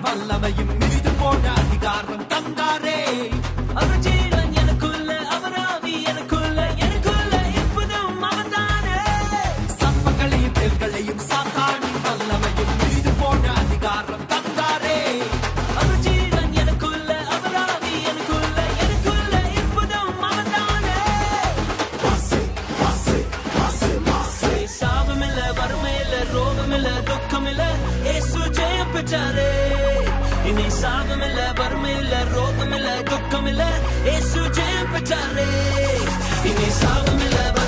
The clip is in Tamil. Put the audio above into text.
வல்லமையும் மீது போன அதிகாரம் தந்தாரே. அவர் ஜீவன் எனக்குள்ள, அவர் ஆவி எனக்குள்ள, எனக்குள்ள எப்போதும் அவர்தானே. சர்ப்பங்களையும் தேள்களையும் சாத்தானின் வல்லமையும் மீது போன அதிகாரம் தந்தாரே. அவர் ஜீவன் எனக்குள்ள, அவர் ஆவி எனக்குள்ள, எனக்குள்ள எப்போதும் அவர்தானே. சாபமில்ல, வறுமையில்ல, ரோகமில்ல, துக்கமில்ல, இயேசு ஜெயம் பெற்றாரே. இனி சாபமில்ல, வறுமையில்ல, ரோகமில்ல, துக்கமில்ல, இயேசு ஜெயம் பெற்றாரே. இனி சாபமில்ல.